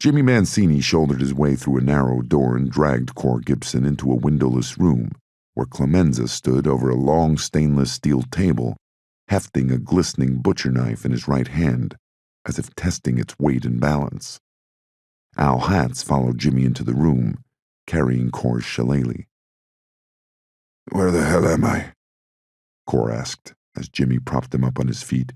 Jimmy Mancini shouldered his way through a narrow door and dragged Cor Gibson into a windowless room where Clemenza stood over a long stainless steel table, hefting a glistening butcher knife in his right hand, as if testing its weight and balance. Al Hatz followed Jimmy into the room, carrying Cor's shillelagh. "Where the hell am I?" Cor asked, as Jimmy propped him up on his feet.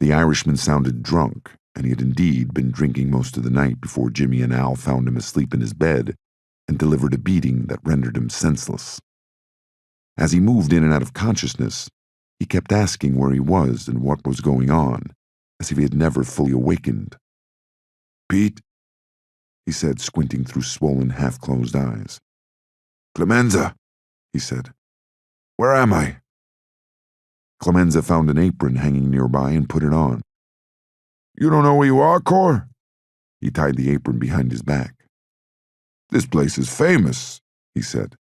The Irishman sounded drunk, and he had indeed been drinking most of the night before Jimmy and Al found him asleep in his bed and delivered a beating that rendered him senseless. As he moved in and out of consciousness, he kept asking where he was and what was going on, as if he had never fully awakened. "Pete," he said, squinting through swollen, half-closed eyes. "Clemenza," he said. "Where am I?" Clemenza found an apron hanging nearby and put it on. "You don't know where you are, Cor?" He tied the apron behind his back. "This place is famous," he said.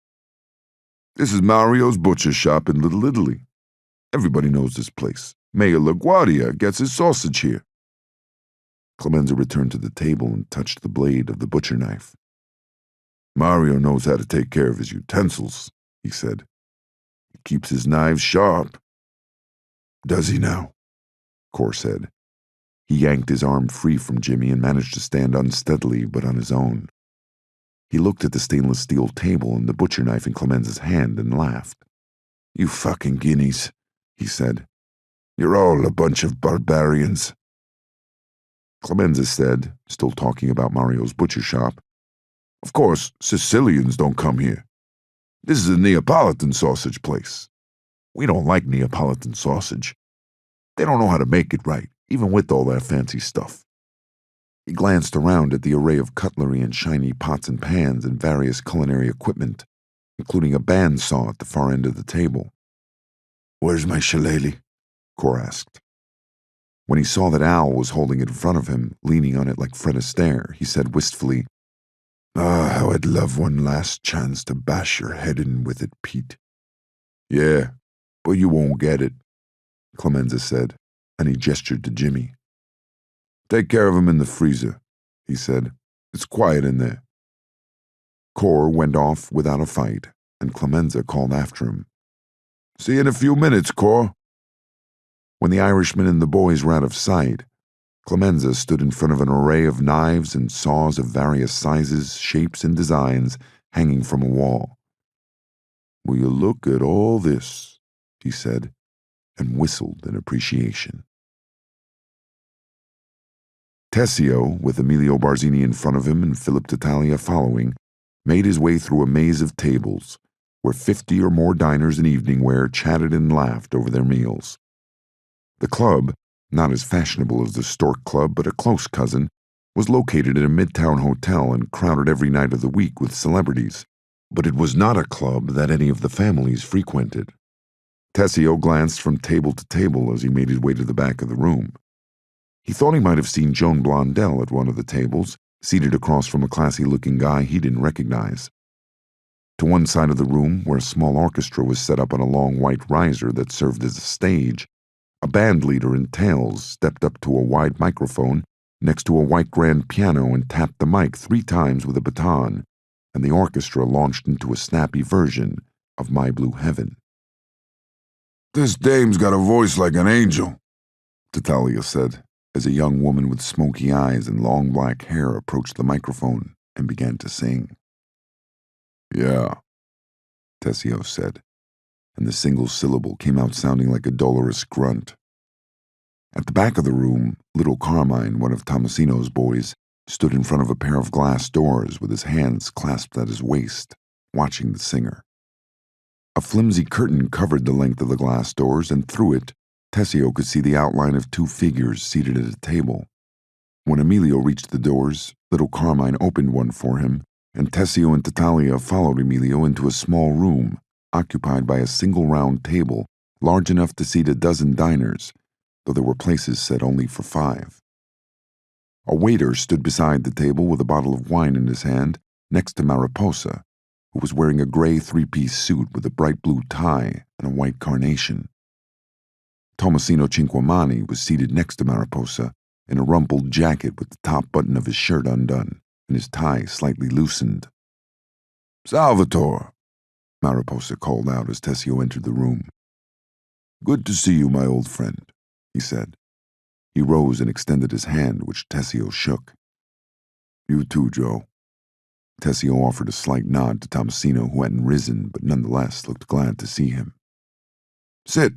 "This is Mario's butcher shop in Little Italy. Everybody knows this place. Mayor LaGuardia gets his sausage here." Clemenza returned to the table and touched the blade of the butcher knife. "Mario knows how to take care of his utensils," he said. "He keeps his knives sharp." "Does he now?" Cor said. He yanked his arm free from Jimmy and managed to stand unsteadily but on his own. He looked at the stainless steel table and the butcher knife in Clemenza's hand and laughed. "You fucking guineas," he said. "You're all a bunch of barbarians." Clemenza said, still talking about Mario's butcher shop, "Of course, Sicilians don't come here. This is a Neapolitan sausage place. We don't like Neapolitan sausage. They don't know how to make it right, even with all that fancy stuff." He glanced around at the array of cutlery and shiny pots and pans and various culinary equipment, including a bandsaw at the far end of the table. "Where's my shillelagh?" Cor asked. When he saw that Al was holding it in front of him, leaning on it like Fred Astaire, he said wistfully, How I'd love one last chance to bash your head in with it, Pete." "Yeah, but you won't get it," Clemenza said, and he gestured to Jimmy. "Take care of him in the freezer," he said. "It's quiet in there." Cor went off without a fight, and Clemenza called after him. "See you in a few minutes, Cor." When the Irishman and the boys were out of sight, Clemenza stood in front of an array of knives and saws of various sizes, shapes, and designs hanging from a wall. "Will you look at all this?" he said, and whistled in appreciation. Tessio, with Emilio Barzini in front of him and Philip Tattaglia following, made his way through a maze of tables, where 50 or more diners in evening wear chatted and laughed over their meals. The club, not as fashionable as the Stork Club but a close cousin, was located in a midtown hotel and crowded every night of the week with celebrities, but it was not a club that any of the families frequented. Tessio glanced from table to table as he made his way to the back of the room. He thought he might have seen Joan Blondell at one of the tables, seated across from a classy-looking guy he didn't recognize. To one side of the room, where a small orchestra was set up on a long white riser that served as a stage, a band leader in tails stepped up to a wide microphone next to a white grand piano and tapped the mic 3 times with a baton, and the orchestra launched into a snappy version of My Blue Heaven. "This dame's got a voice like an angel," Tattaglia said, as a young woman with smoky eyes and long black hair approached the microphone and began to sing. "Yeah," Tessio said, and the single syllable came out sounding like a dolorous grunt. At the back of the room, little Carmine, one of Tomasino's boys, stood in front of a pair of glass doors with his hands clasped at his waist, watching the singer. A flimsy curtain covered the length of the glass doors, and through it, Tessio could see the outline of 2 figures seated at a table. When Emilio reached the doors, little Carmine opened one for him, and Tessio and Tattaglia followed Emilio into a small room, occupied by a single round table large enough to seat a dozen diners, though there were places set only for 5. A waiter stood beside the table with a bottle of wine in his hand, next to Mariposa, who was wearing a gray 3-piece suit with a bright blue tie and a white carnation. Tomasino Cinquemani was seated next to Mariposa, in a rumpled jacket with the top button of his shirt undone and his tie slightly loosened. "Salvatore," Mariposa called out as Tessio entered the room. "Good to see you, my old friend," he said. He rose and extended his hand, which Tessio shook. "You too, Joe." Tessio offered a slight nod to Tomasino, who hadn't risen, but nonetheless looked glad to see him. "Sit."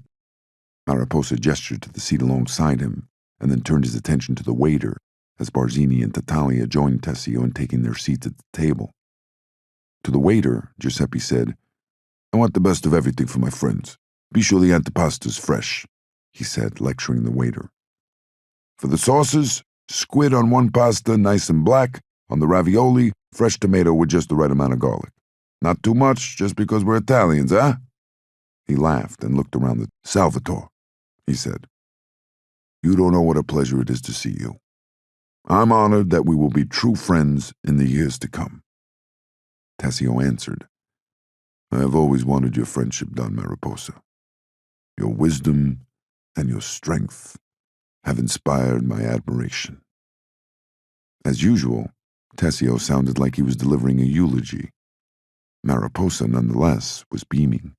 Mariposa gestured to the seat alongside him, and then turned his attention to the waiter, as Barzini and Tattaglia joined Tessio in taking their seats at the table. To the waiter, Giuseppe said, "I want the best of everything for my friends. Be sure the antipasta's fresh," he said, lecturing the waiter. "For the sauces, squid on one pasta, nice and black. On the ravioli, fresh tomato with just the right amount of garlic. Not too much, just because we're Italians, eh?" He laughed and looked around the "Salvatore," he said, "you don't know what a pleasure it is to see you. I'm honored that we will be true friends in the years to come." Tessio answered, "I have always wanted your friendship, Don Mariposa. Your wisdom and your strength have inspired my admiration." As usual, Tessio sounded like he was delivering a eulogy. Mariposa, nonetheless, was beaming.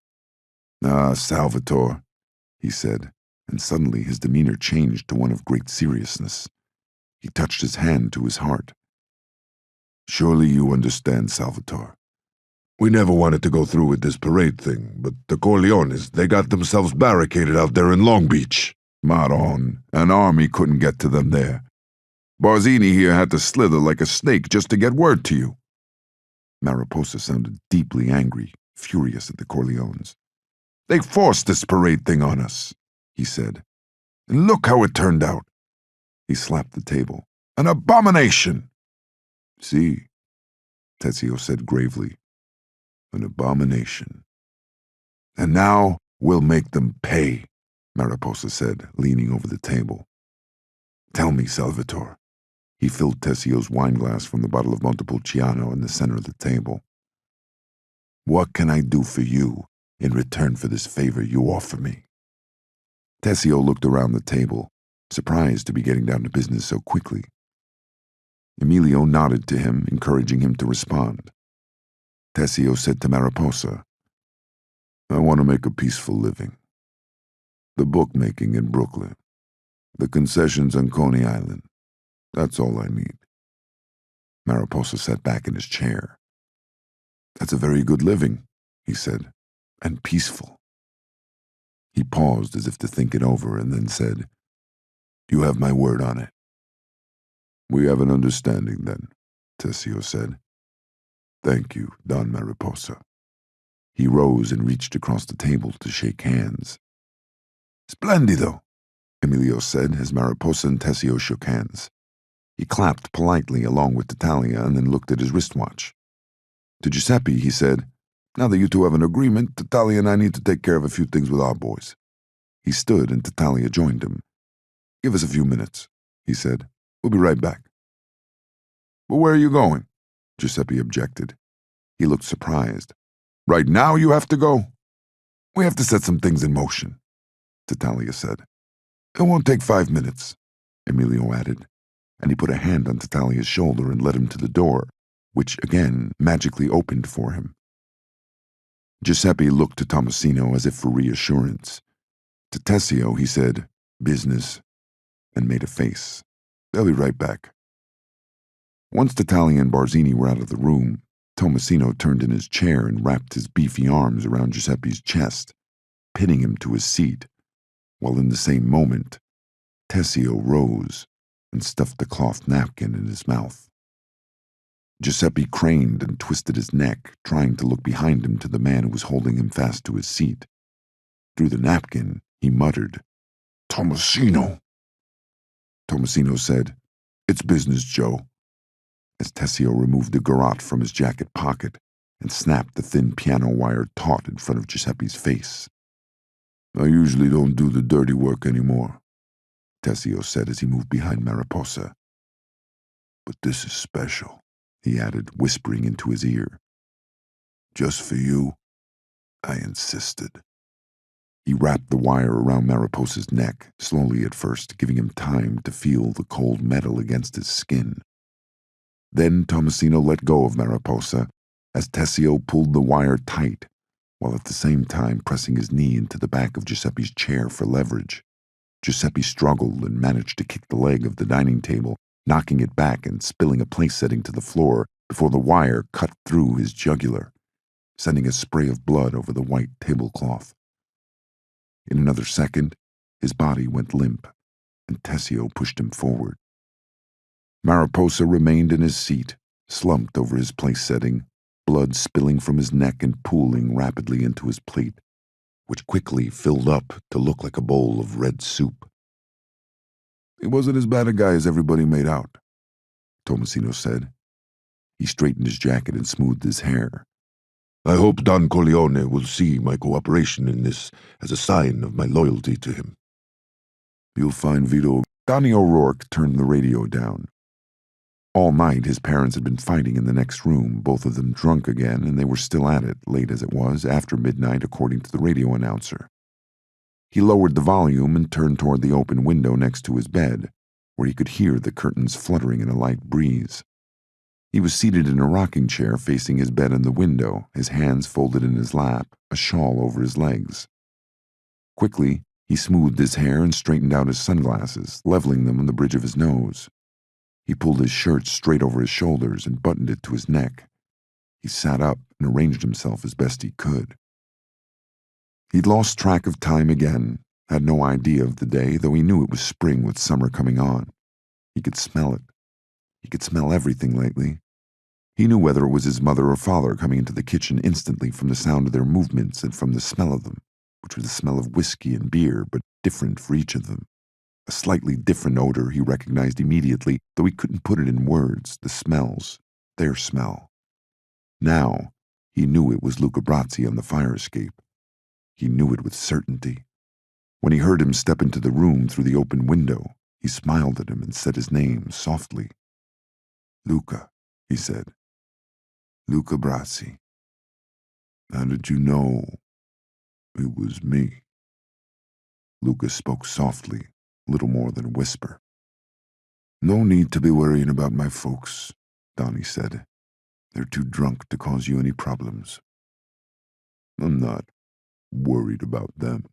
"Ah, Salvatore," he said, and suddenly his demeanor changed to one of great seriousness. He touched his hand to his heart. "Surely you understand, Salvatore. We never wanted to go through with this parade thing, but the Corleones, they got themselves barricaded out there in Long Beach. Maron, an army couldn't get to them there. Barzini here had to slither like a snake just to get word to you." Mariposa sounded deeply angry, furious at the Corleones. "They forced this parade thing on us," he said. "And look how it turned out." He slapped the table. "An abomination." "See," Tessio said gravely. "An abomination." "And now we'll make them pay," Mariposa said, leaning over the table. "Tell me, Salvatore." He filled Tessio's wineglass from the bottle of Montepulciano in the center of the table. "What can I do for you in return for this favor you offer me?" Tessio looked around the table, surprised to be getting down to business so quickly. Emilio nodded to him, encouraging him to respond. Tessio said to Mariposa, "I want to make a peaceful living. The bookmaking in Brooklyn, the concessions on Coney Island, that's all I need." Mariposa sat back in his chair. "That's a very good living," he said, "and peaceful." He paused as if to think it over and then said, "You have my word on it." "We have an understanding then," Tessio said. "Thank you, Don Mariposa." He rose and reached across the table to shake hands. "Splendido," Emilio said as Mariposa and Tessio shook hands. He clapped politely along with Tattaglia and then looked at his wristwatch. To Giuseppe, he said, "Now that you two have an agreement, Tattaglia and I need to take care of a few things with our boys." He stood and Tattaglia joined him. "Give us a few minutes," he said. "We'll be right back." "But where are you going?" Giuseppe objected. He looked surprised. "Right now you have to go?" "We have to set some things in motion," Tattaglia said. "It won't take 5 minutes," Emilio added, and he put a hand on Tattaglia's shoulder and led him to the door, which again magically opened for him. Giuseppe looked to Tomasino as if for reassurance. To Tessio he said, "Business," and made a face. "They'll be right back." Once Tattaglia and Barzini were out of the room, Tomasino turned in his chair and wrapped his beefy arms around Giuseppe's chest, pinning him to his seat, while in the same moment, Tessio rose and stuffed a cloth napkin in his mouth. Giuseppe craned and twisted his neck, trying to look behind him to the man who was holding him fast to his seat. Through the napkin, he muttered, "Tomasino." Tomasino said, "It's business, Joe," as Tessio removed the garrote from his jacket pocket and snapped the thin piano wire taut in front of Giuseppe's face. "I usually don't do the dirty work anymore," Tessio said as he moved behind Mariposa. "But this is special," he added, whispering into his ear. "Just for you, I insisted." He wrapped the wire around Mariposa's neck, slowly at first, giving him time to feel the cold metal against his skin. Then Tomasino let go of Mariposa as Tessio pulled the wire tight, while at the same time pressing his knee into the back of Giuseppe's chair for leverage. Giuseppe struggled and managed to kick the leg of the dining table, knocking it back and spilling a place setting to the floor before the wire cut through his jugular, sending a spray of blood over the white tablecloth. In another second, his body went limp, and Tessio pushed him forward. Mariposa remained in his seat, slumped over his place setting, blood spilling from his neck and pooling rapidly into his plate, which quickly filled up to look like a bowl of red soup. He wasn't as bad a guy as everybody made out, Tomasino said. He straightened his jacket and smoothed his hair. I hope Don Corleone will see my cooperation in this as a sign of my loyalty to him. You'll find Vito. Donnie O'Rourke turned the radio down. All night his parents had been fighting in the next room, both of them drunk again, and they were still at it, late as it was, after midnight according to the radio announcer. He lowered the volume and turned toward the open window next to his bed, where he could hear the curtains fluttering in a light breeze. He was seated in a rocking chair facing his bed and the window, his hands folded in his lap, a shawl over his legs. Quickly, he smoothed his hair and straightened out his sunglasses, leveling them on the bridge of his nose. He pulled his shirt straight over his shoulders and buttoned it to his neck. He sat up and arranged himself as best he could. He'd lost track of time again, had no idea of the day, though he knew it was spring with summer coming on. He could smell it. He could smell everything lately. He knew whether it was his mother or father coming into the kitchen instantly from the sound of their movements and from the smell of them, which was the smell of whiskey and beer, but different for each of them. A slightly different odor he recognized immediately, though he couldn't put it in words, the smells, their smell. Now, he knew it was Luca Brazzi on the fire escape. He knew it with certainty. When he heard him step into the room through the open window, he smiled at him and said his name softly. Luca, he said. Luca Brazzi. How did you know it was me? Luca spoke softly, little more than a whisper. No need to be worrying about my folks, Donnie said. They're too drunk to cause you any problems. I'm not worried about them,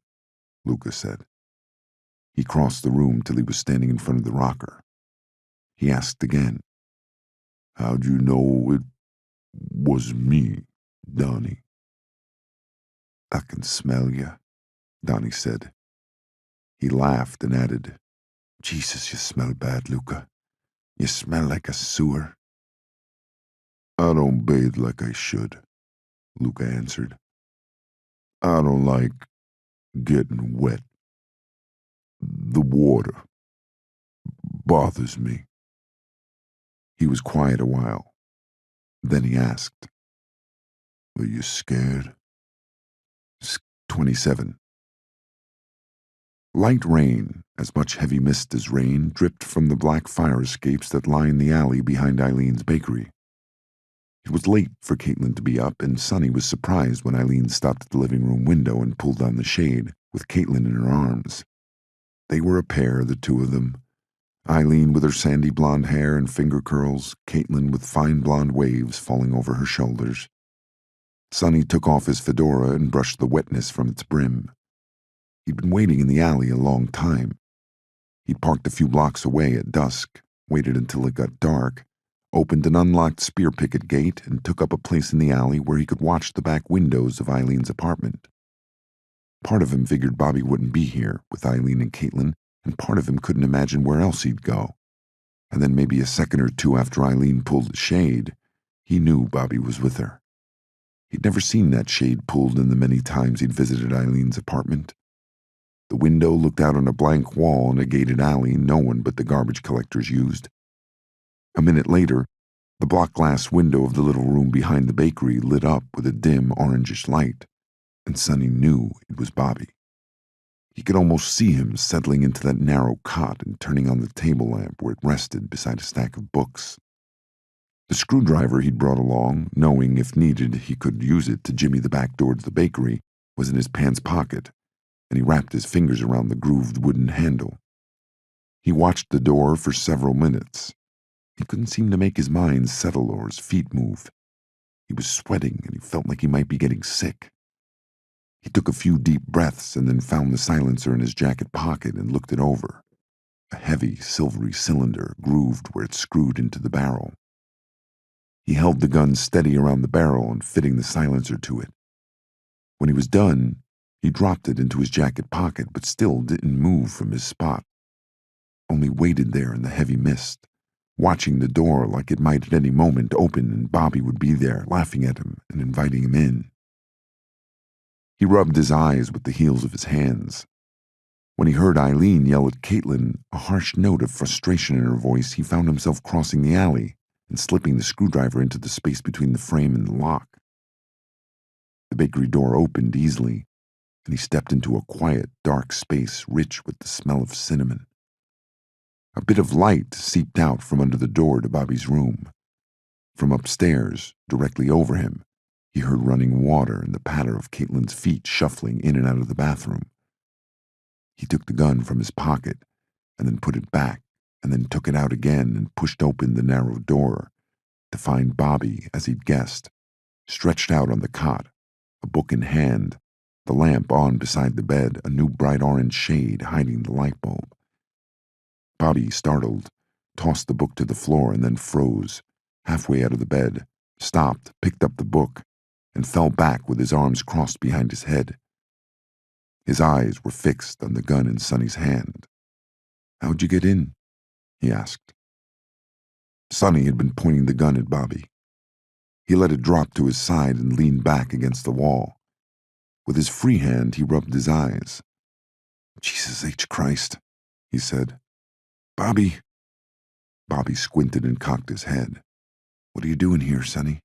Luca said. He crossed the room till he was standing in front of the rocker. He asked again, How'd you know it was me, Donnie? I can smell you, Donnie said. He laughed and added, Jesus, you smell bad, Luca. You smell like a sewer. I don't bathe like I should, Luca answered. I don't like getting wet. The water bothers me. He was quiet a while. Then he asked, Are you scared? 27. Light rain, as much heavy mist as rain, dripped from the black fire escapes that lined the alley behind Eileen's bakery. It was late for Caitlin to be up, and Sonny was surprised when Eileen stopped at the living room window and pulled down the shade, with Caitlin in her arms. They were a pair, the two of them. Eileen with her sandy blonde hair and finger curls, Caitlin with fine blonde waves falling over her shoulders. Sonny took off his fedora and brushed the wetness from its brim. He'd been waiting in the alley a long time. He'd parked a few blocks away at dusk, waited until it got dark, opened an unlocked spear picket gate, and took up a place in the alley where he could watch the back windows of Eileen's apartment. Part of him figured Bobby wouldn't be here with Eileen and Caitlin, and part of him couldn't imagine where else he'd go. And then maybe a second or two after Eileen pulled the shade, he knew Bobby was with her. He'd never seen that shade pulled in the many times he'd visited Eileen's apartment. The window looked out on a blank wall in a gated alley no one but the garbage collectors used. A minute later, the block glass window of the little room behind the bakery lit up with a dim orangish light, and Sonny knew it was Bobby. He could almost see him settling into that narrow cot and turning on the table lamp where it rested beside a stack of books. The screwdriver he'd brought along, knowing if needed he could use it to jimmy the back door to the bakery, was in his pants pocket, and he wrapped his fingers around the grooved wooden handle. He watched the door for several minutes. He couldn't seem to make his mind settle or his feet move. He was sweating, and he felt like he might be getting sick. He took a few deep breaths and then found the silencer in his jacket pocket and looked it over. A heavy, silvery cylinder grooved where it screwed into the barrel. He held the gun steady around the barrel and fitting the silencer to it. When he was done, he dropped it into his jacket pocket but still didn't move from his spot. Only waited there in the heavy mist, watching the door like it might at any moment open and Bobby would be there laughing at him and inviting him in. He rubbed his eyes with the heels of his hands. When he heard Eileen yell at Caitlin, a harsh note of frustration in her voice, he found himself crossing the alley and slipping the screwdriver into the space between the frame and the lock. The bakery door opened easily, and he stepped into a quiet, dark space rich with the smell of cinnamon. A bit of light seeped out from under the door to Bobby's room. From upstairs, directly over him, he heard running water and the patter of Caitlin's feet shuffling in and out of the bathroom. He took the gun from his pocket and then put it back and then took it out again and pushed open the narrow door to find Bobby, as he'd guessed, stretched out on the cot, a book in hand, the lamp on beside the bed, a new bright orange shade hiding the light bulb. Bobby, startled, tossed the book to the floor and then froze, halfway out of the bed, stopped, picked up the book, and fell back with his arms crossed behind his head. His eyes were fixed on the gun in Sonny's hand. "How'd you get in?" he asked. Sonny had been pointing the gun at Bobby. He let it drop to his side and leaned back against the wall. With his free hand, he rubbed his eyes. "Jesus H. Christ," he said. "Bobby." Bobby squinted and cocked his head. "What are you doing here, Sonny?"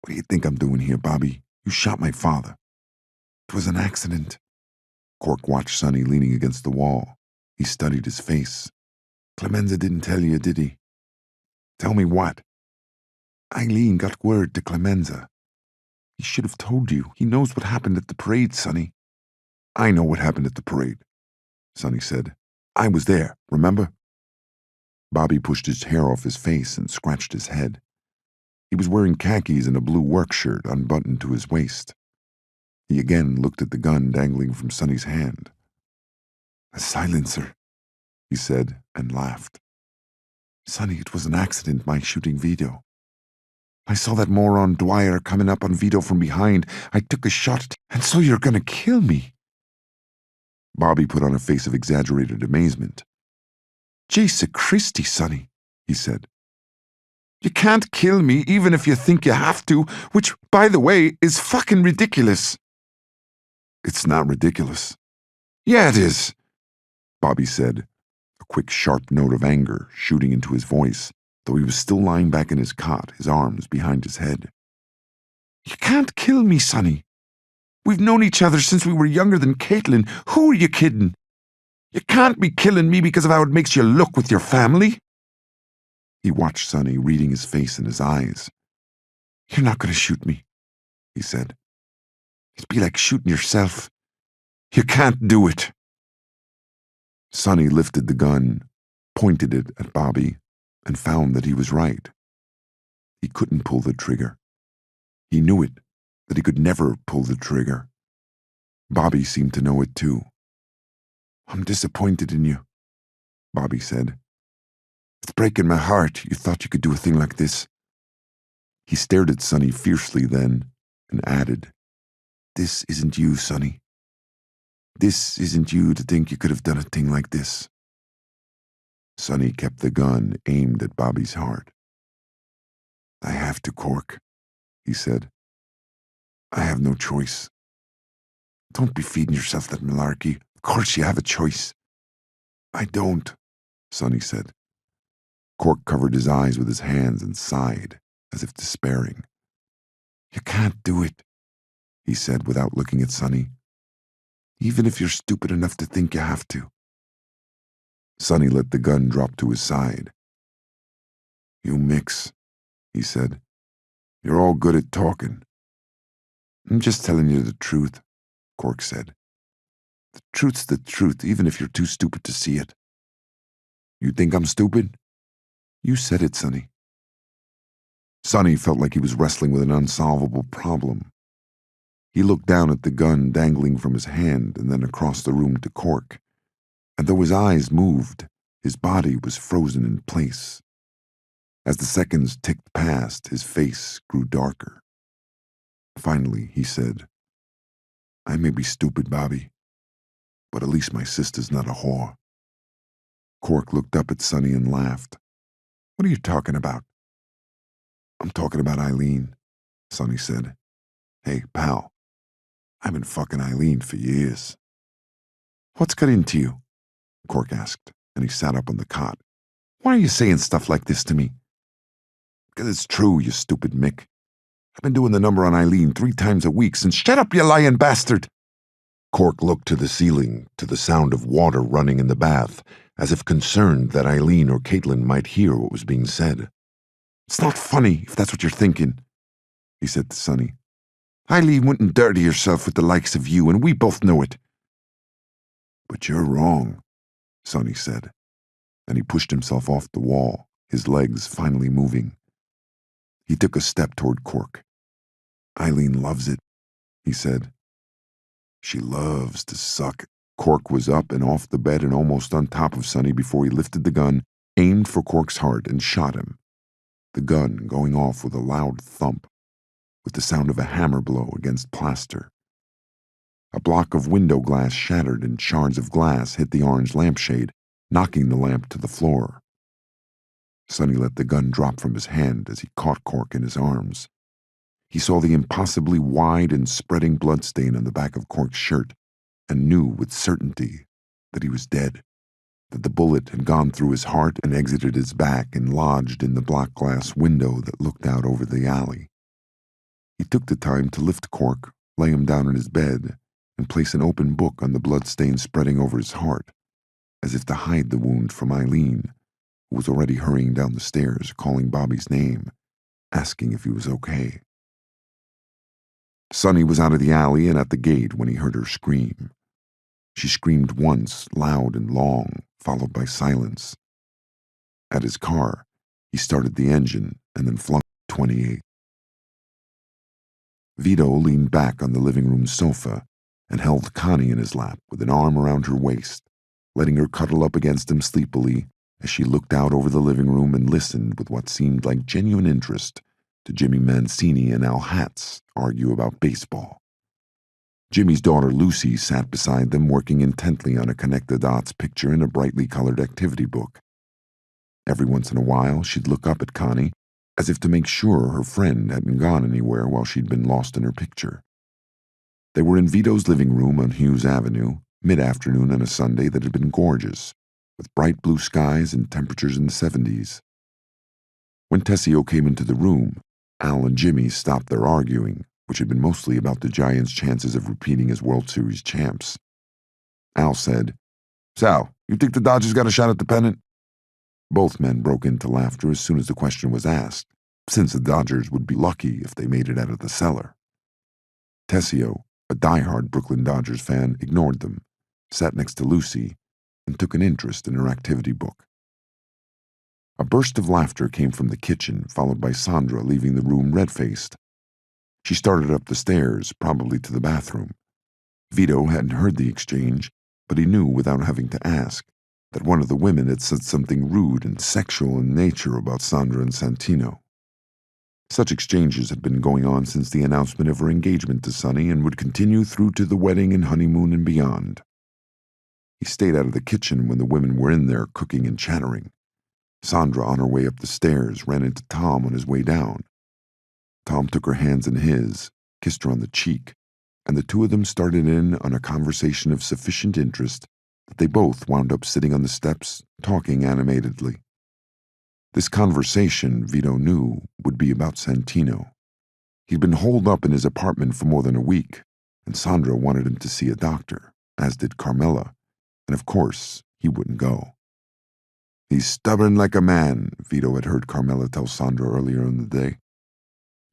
"What do you think I'm doing here, Bobby? You shot my father." "It was an accident." Cork watched Sonny leaning against the wall. He studied his face. "Clemenza didn't tell you, did he?" "Tell me what?" "Eileen got word to Clemenza." "He should have told you. He knows what happened at the parade, Sonny." "I know what happened at the parade," Sonny said. "I was there, remember?" Bobby pushed his hair off his face and scratched his head. He was wearing khakis and a blue work shirt unbuttoned to his waist. He again looked at the gun dangling from Sonny's hand. "A silencer," he said, and laughed. "Sonny, it was an accident, my shooting Vito. I saw that moron Dwyer coming up on Vito from behind. I took a shot, and so you're gonna kill me." Bobby put on a face of exaggerated amazement. "Jesus Christi, Sonny," he said. "You can't kill me even if you think you have to, which, by the way, is fucking ridiculous." "It's not ridiculous." "Yeah, it is," Bobby said, a quick, sharp note of anger shooting into his voice, though he was still lying back in his cot, his arms behind his head. "You can't kill me, Sonny. We've known each other since we were younger than Caitlin. Who are you kidding? You can't be killing me because of how it makes you look with your family." He watched Sonny, reading his face and his eyes. "You're not going to shoot me," he said. "It'd be like shooting yourself. You can't do it." Sonny lifted the gun, pointed it at Bobby, and found that he was right. He couldn't pull the trigger. He knew it, that he could never pull the trigger. Bobby seemed to know it too. "I'm disappointed in you," Bobby said. "It's breaking my heart you thought you could do a thing like this." He stared at Sonny fiercely then, and added, "This isn't you, Sonny. This isn't you to think you could have done a thing like this." Sonny kept the gun aimed at Bobby's heart. "I have to, Cork," he said. "I have no choice." "Don't be feeding yourself that malarkey. Of course you have a choice." "I don't," Sonny said. Cork covered his eyes with his hands and sighed, as if despairing. "You can't do it," he said without looking at Sonny. "Even if you're stupid enough to think you have to." Sonny let the gun drop to his side. "You mix," he said. "You're all good at talking." "I'm just telling you the truth," Cork said. The truth's the truth, even if you're too stupid to see it. You think I'm stupid? You said it, Sonny. Sonny felt like he was wrestling with an unsolvable problem. He looked down at the gun dangling from his hand and then across the room to Cork, and though his eyes moved, his body was frozen in place. As the seconds ticked past, his face grew darker. Finally, he said, I may be stupid, Bobby, but at least my sister's not a whore. Cork looked up at Sonny and laughed. What are you talking about? I'm talking about Eileen, Sonny said. Hey, pal, I've been fucking Eileen for years. What's got into you? Cork asked, and he sat up on the cot. Why are you saying stuff like this to me? Because it's true, you stupid Mick. I've been doing the number on Eileen 3 times a week since— Shut up, you lying bastard! Cork looked to the ceiling, to the sound of water running in the bath, as if concerned that Eileen or Caitlin might hear what was being said. It's not funny, if that's what you're thinking, he said to Sonny. Eileen wouldn't dirty herself with the likes of you, and we both know it. But you're wrong, Sonny said, and he pushed himself off the wall, his legs finally moving. He took a step toward Cork. Eileen loves it, he said. She loves to suck. Cork was up and off the bed and almost on top of Sonny before he lifted the gun, aimed for Cork's heart, and shot him. The gun going off with a loud thump, with the sound of a hammer blow against plaster. A block of window glass shattered and shards of glass hit the orange lampshade, knocking the lamp to the floor. Sonny let the gun drop from his hand as he caught Cork in his arms. He saw the impossibly wide and spreading bloodstain on the back of Cork's shirt and knew with certainty that he was dead, that the bullet had gone through his heart and exited his back and lodged in the block glass window that looked out over the alley. He took the time to lift Cork, lay him down in his bed, and place an open book on the bloodstain spreading over his heart, as if to hide the wound from Eileen, who was already hurrying down the stairs, calling Bobby's name, asking if he was okay. Sonny was out of the alley and at the gate when he heard her scream. She screamed once, loud and long, followed by silence. At his car, he started the engine and then flung 28. Vito leaned back on the living room sofa and held Connie in his lap with an arm around her waist, letting her cuddle up against him sleepily as she looked out over the living room and listened with what seemed like genuine interest to Jimmy Mancini and Al Hatz argue about baseball. Jimmy's daughter Lucy sat beside them working intently on a connect-the-dots picture in a brightly colored activity book. Every once in a while, she'd look up at Connie, as if to make sure her friend hadn't gone anywhere while she'd been lost in her picture. They were in Vito's living room on Hughes Avenue, mid-afternoon on a Sunday that had been gorgeous, with bright blue skies and temperatures in the 70s. When Tessio came into the room, Al and Jimmy stopped their arguing, which had been mostly about the Giants' chances of repeating as World Series champs. Al said, Sal, you think the Dodgers got a shot at the pennant? Both men broke into laughter as soon as the question was asked, since the Dodgers would be lucky if they made it out of the cellar. Tessio, a diehard Brooklyn Dodgers fan, ignored them, sat next to Lucy, and took an interest in her activity book. A burst of laughter came from the kitchen, followed by Sandra leaving the room red-faced. She started up the stairs, probably to the bathroom. Vito hadn't heard the exchange, but he knew without having to ask that one of the women had said something rude and sexual in nature about Sandra and Santino. Such exchanges had been going on since the announcement of her engagement to Sonny and would continue through to the wedding and honeymoon and beyond. He stayed out of the kitchen when the women were in there cooking and chattering. Sandra, on her way up the stairs, ran into Tom on his way down. Tom took her hands in his, kissed her on the cheek, and the two of them started in on a conversation of sufficient interest that they both wound up sitting on the steps, talking animatedly. This conversation, Vito knew, would be about Santino. He'd been holed up in his apartment for more than a week, and Sandra wanted him to see a doctor, as did Carmela, and of course, he wouldn't go. He's stubborn like a man, Vito had heard Carmela tell Sandra earlier in the day.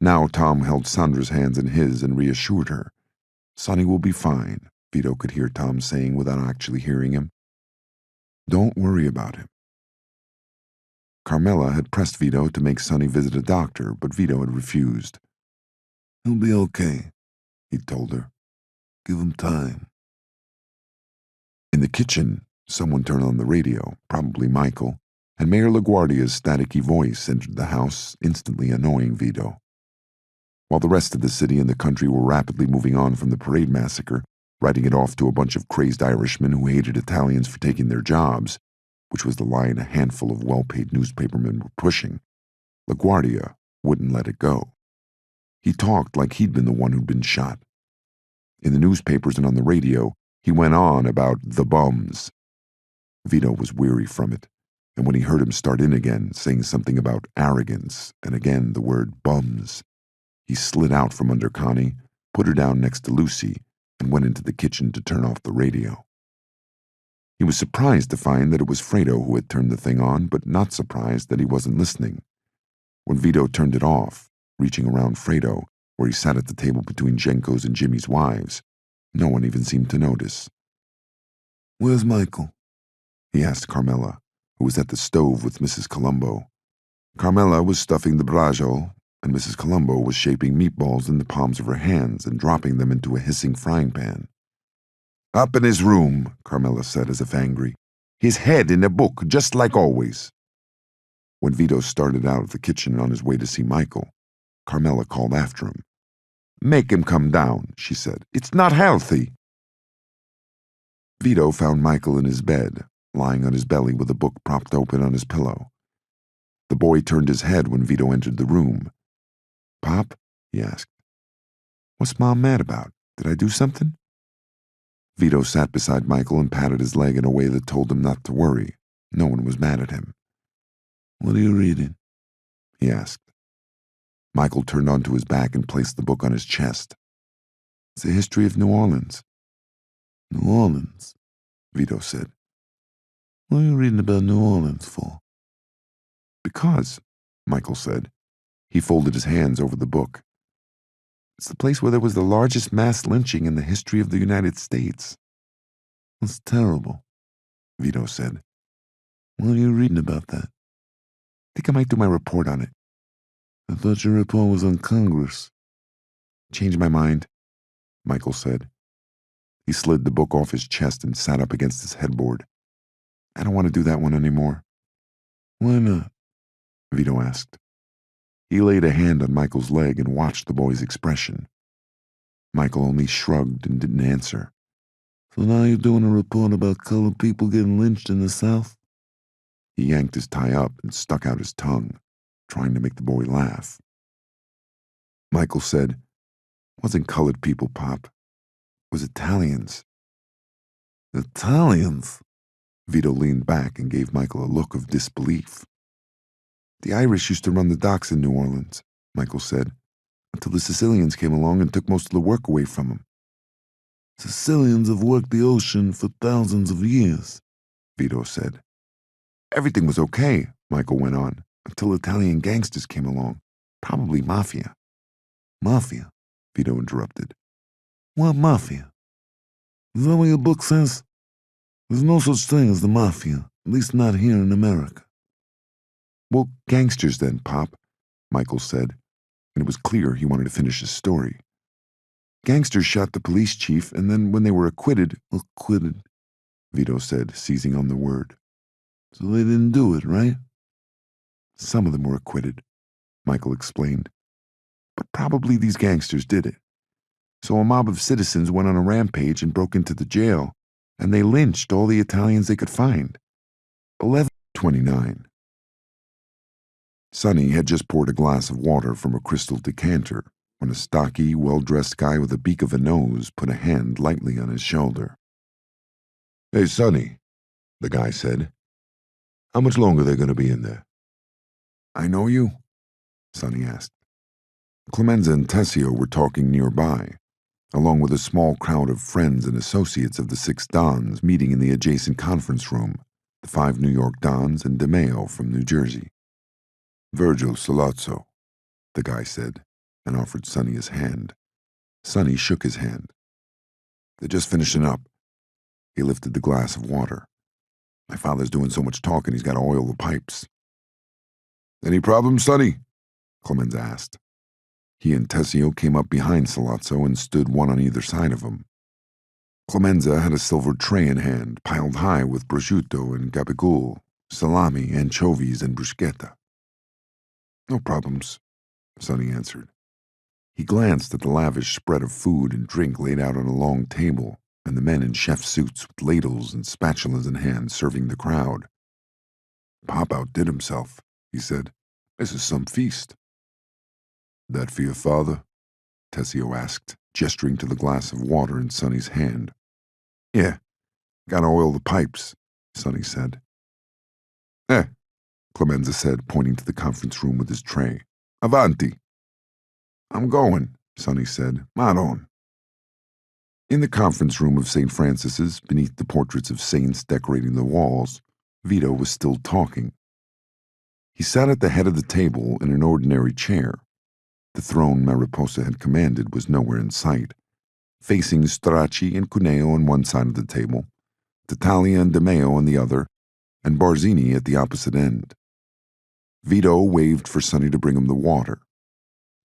Now Tom held Sandra's hands in his and reassured her. Sonny will be fine. Vito could hear Tom saying without actually hearing him. Don't worry about him. Carmela had pressed Vito to make Sonny visit a doctor, but Vito had refused. He'll be okay, he'd told her. Give him time. In the kitchen, someone turned on the radio, probably Michael, and Mayor LaGuardia's staticky voice entered the house, instantly annoying Vito. While the rest of the city and the country were rapidly moving on from the parade massacre, writing it off to a bunch of crazed Irishmen who hated Italians for taking their jobs, which was the line a handful of well-paid newspapermen were pushing, LaGuardia wouldn't let it go. He talked like he'd been the one who'd been shot. In the newspapers and on the radio, he went on about the bums. Vito was weary from it, and when he heard him start in again, saying something about arrogance, and again the word bums, he slid out from under Connie, put her down next to Lucy, and went into the kitchen to turn off the radio. He was surprised to find that it was Fredo who had turned the thing on, but not surprised that he wasn't listening. When Vito turned it off, reaching around Fredo, where he sat at the table between Jenko's and Jimmy's wives, no one even seemed to notice. Where's Michael? He asked Carmela, who was at the stove with Mrs. Colombo. Carmela was stuffing the braciole, and Mrs. Colombo was shaping meatballs in the palms of her hands and dropping them into a hissing frying pan. Up in his room, Carmela said as if angry. His head in a book, just like always. When Vito started out of the kitchen on his way to see Michael, Carmela called after him. Make him come down, she said. It's not healthy. Vito found Michael in his bed, lying on his belly with a book propped open on his pillow. The boy turned his head when Vito entered the room. Pop? He asked. What's Mom mad about? Did I do something? Vito sat beside Michael and patted his leg in a way that told him not to worry. No one was mad at him. What are you reading? He asked. Michael turned onto his back and placed the book on his chest. It's the history of New Orleans. New Orleans, Vito said. What are you reading about New Orleans for? Because, Michael said. He folded his hands over the book. It's the place where there was the largest mass lynching in the history of the United States. That's terrible, Vito said. What are you reading about that? I think I might do my report on it. I thought your report was on Congress. Changed my mind, Michael said. He slid the book off his chest and sat up against his headboard. I don't want to do that one anymore. Why not? Vito asked. He laid a hand on Michael's leg and watched the boy's expression. Michael only shrugged and didn't answer. So now you're doing a report about colored people getting lynched in the South? He yanked his tie up and stuck out his tongue, trying to make the boy laugh. Michael said, wasn't colored people, Pop. It was Italians. Italians? Vito leaned back and gave Michael a look of disbelief. The Irish used to run the docks in New Orleans, Michael said, until the Sicilians came along and took most of the work away from them. Sicilians have worked the ocean for thousands of years, Vito said. Everything was okay, Michael went on, until Italian gangsters came along, probably Mafia. Mafia? Vito interrupted. What Mafia? Is that what your book says? There's no such thing as the Mafia, at least not here in America. Well, gangsters then, Pop, Michael said, and it was clear he wanted to finish his story. Gangsters shot the police chief, and then when they were acquitted, Vito said, seizing on the word. So they didn't do it, right? Some of them were acquitted, Michael explained. But probably these gangsters did it. So a mob of citizens went on a rampage and broke into the jail, and they lynched all the Italians they could find. 11:29. Sonny had just poured a glass of water from a crystal decanter when a stocky, well-dressed guy with a beak of a nose put a hand lightly on his shoulder. Hey, Sonny, the guy said. How much longer are they going to be in there? I know you? Sonny asked. Clemenza and Tessio were talking nearby, along with a small crowd of friends and associates of the 6 Dons meeting in the adjacent conference room, the 5 New York Dons and DeMeo from New Jersey. Virgil Salazzo, the guy said, and offered Sonny his hand. Sonny shook his hand. They're just finishing up. He lifted the glass of water. My father's doing so much talking he's got to oil the pipes. Any problems, Sonny? Clemenza asked. He and Tessio came up behind Sollozzo and stood one on either side of him. Clemenza had a silver tray in hand, piled high with prosciutto and gabagool, salami, anchovies, and bruschetta. No problems, Sonny answered. He glanced at the lavish spread of food and drink laid out on a long table, and the men in chef suits with ladles and spatulas in hand serving the crowd. Pop outdid himself, he said. This is some feast. That for your father? Tessio asked, gesturing to the glass of water in Sonny's hand. Yeah, gotta oil the pipes, Sonny said. Clemenza said, pointing to the conference room with his tray. Avanti. I'm going, Sonny said. Maron. In the conference room of St. Francis's, beneath the portraits of saints decorating the walls, Vito was still talking. He sat at the head of the table in an ordinary chair. The throne Mariposa had commanded was nowhere in sight, facing Stracci and Cuneo on one side of the table, Tattaglia and De Meo on the other, and Barzini at the opposite end. Vito waved for Sonny to bring him the water.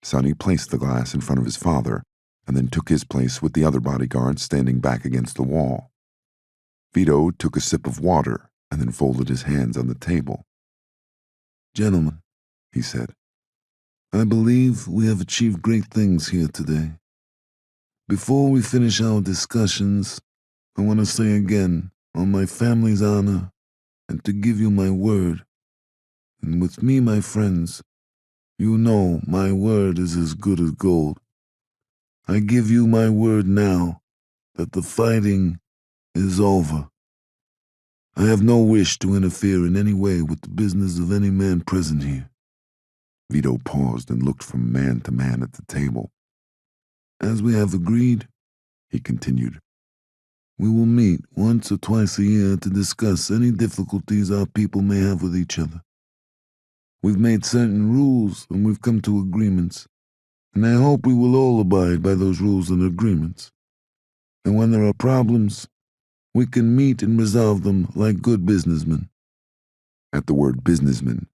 Sonny placed the glass in front of his father, and then took his place with the other bodyguard standing back against the wall. Vito took a sip of water and then folded his hands on the table. Gentlemen, he said, I believe we have achieved great things here today. Before we finish our discussions, I want to say again, on my family's honor, and to give you my word, and with me, my friends, you know my word is as good as gold. I give you my word now that the fighting is over. I have no wish to interfere in any way with the business of any man present here. Vito paused and looked from man to man at the table. As we have agreed, he continued, we will meet once or twice a year to discuss any difficulties our people may have with each other. We've made certain rules and we've come to agreements, and I hope we will all abide by those rules and agreements. And when there are problems, we can meet and resolve them like good businessmen. At the word businessman,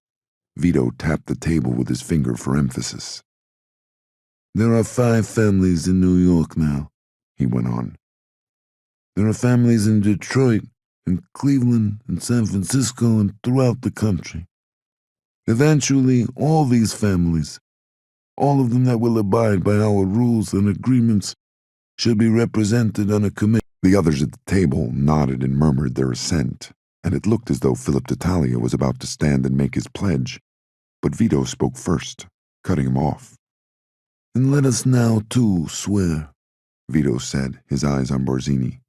Vito tapped the table with his finger for emphasis. There are 5 families in New York now, he went on. There are families in Detroit, and Cleveland, and San Francisco, and throughout the country. Eventually, all these families, all of them that will abide by our rules and agreements, should be represented on a committee. The others at the table nodded and murmured their assent, and it looked as though Philip Tattaglia was about to stand and make his pledge. But Vito spoke first, cutting him off. And let us now, too, swear, Vito said, his eyes on Barzini,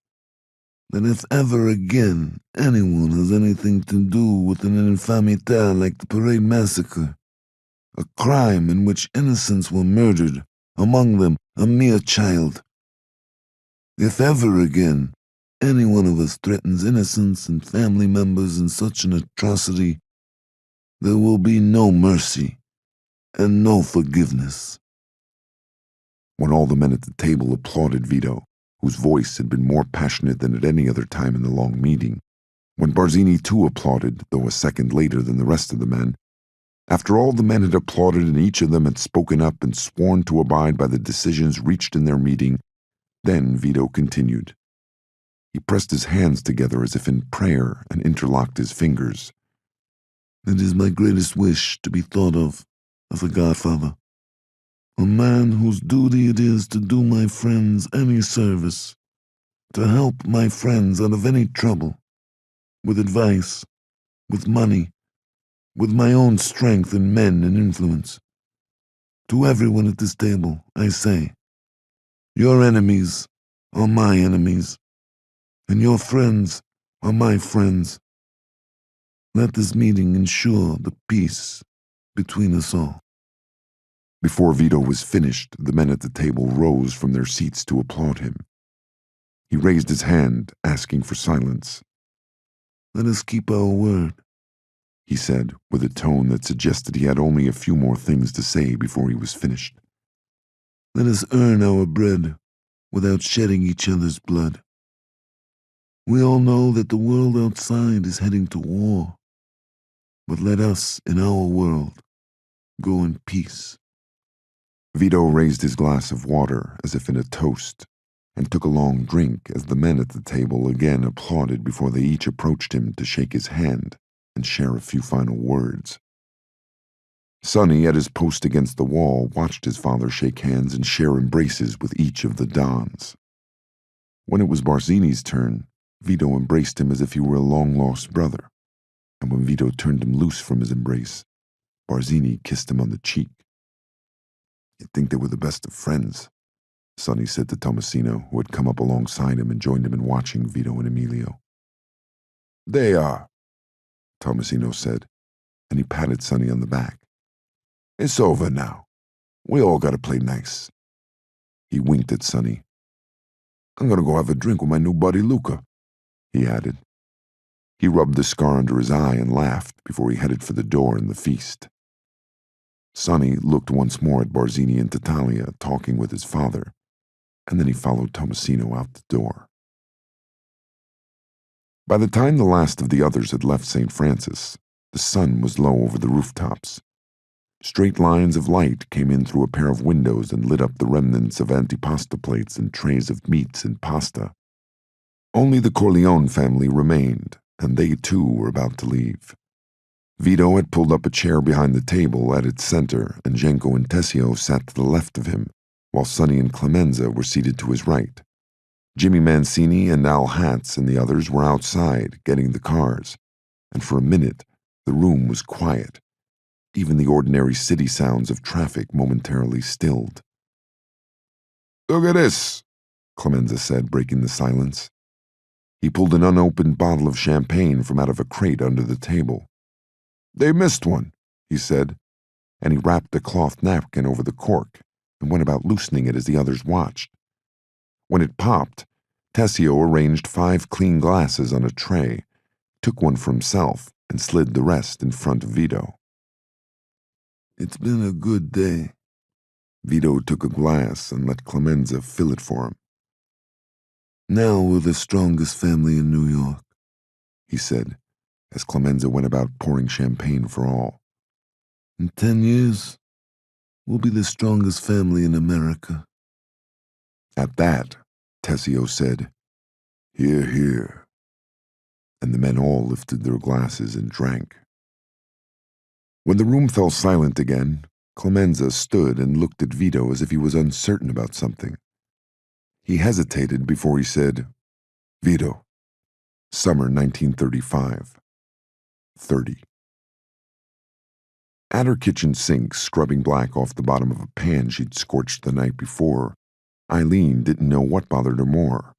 that if ever again anyone has anything to do with an infamita like the Parade Massacre, a crime in which innocents were murdered, among them a mere child, if ever again any one of us threatens innocents and family members in such an atrocity, there will be no mercy and no forgiveness. When all the men at the table applauded Vito, whose voice had been more passionate than at any other time in the long meeting, when Barzini too applauded, though a second later than the rest of the men, after all the men had applauded and each of them had spoken up and sworn to abide by the decisions reached in their meeting, then Vito continued. He pressed his hands together as if in prayer and interlocked his fingers. It is my greatest wish to be thought of as a godfather, a man whose duty it is to do my friends any service, to help my friends out of any trouble, with advice, with money, with my own strength and men and influence. To everyone at this table, I say, your enemies are my enemies, and your friends are my friends. Let this meeting ensure the peace between us all. Before Vito was finished, the men at the table rose from their seats to applaud him. He raised his hand, asking for silence. Let us keep our word, he said, with a tone that suggested he had only a few more things to say before he was finished. Let us earn our bread without shedding each other's blood. We all know that the world outside is heading to war, but let us, in our world, go in peace. Vito raised his glass of water as if in a toast, and took a long drink as the men at the table again applauded before they each approached him to shake his hand and share a few final words. Sonny, at his post against the wall, watched his father shake hands and share embraces with each of the Dons. When it was Barzini's turn, Vito embraced him as if he were a long-lost brother, and when Vito turned him loose from his embrace, Barzini kissed him on the cheek. You'd think they were the best of friends, Sonny said to Tomasino, who had come up alongside him and joined him in watching Vito and Emilio. They are, Tomasino said, and he patted Sonny on the back. It's over now. We all gotta play nice. He winked at Sonny. I'm gonna go have a drink with my new buddy Luca, he added. He rubbed the scar under his eye and laughed before he headed for the door in the feast. Sonny looked once more at Barzini and Tatalia talking with his father, and then he followed Tomasino out the door. By the time the last of the others had left St. Francis, the sun was low over the rooftops. Straight lines of light came in through a pair of windows and lit up the remnants of antipasta plates and trays of meats and pasta. Only the Corleone family remained, and they too were about to leave. Vito had pulled up a chair behind the table at its center, and Genco and Tessio sat to the left of him, while Sonny and Clemenza were seated to his right. Jimmy Mancini and Al Hatz and the others were outside, getting the cars, and for a minute the room was quiet. Even the ordinary city sounds of traffic momentarily stilled. Look at this, Clemenza said, breaking the silence. He pulled an unopened bottle of champagne from out of a crate under the table. They missed one, he said, and he wrapped a cloth napkin over the cork and went about loosening it as the others watched. When it popped, Tessio arranged 5 clean glasses on a tray, took one for himself, and slid the rest in front of Vito. It's been a good day. Vito took a glass and let Clemenza fill it for him. Now we're the strongest family in New York, he said, as Clemenza went about pouring champagne for all. In 10 years, we'll be the strongest family in America. At that, Tessio said, "Hear, hear," and the men all lifted their glasses and drank. When the room fell silent again, Clemenza stood and looked at Vito as if he was uncertain about something. He hesitated before he said, "Vito, summer 1935. 30. At her kitchen sink, scrubbing black off the bottom of a pan she'd scorched the night before, Eileen didn't know what bothered her more: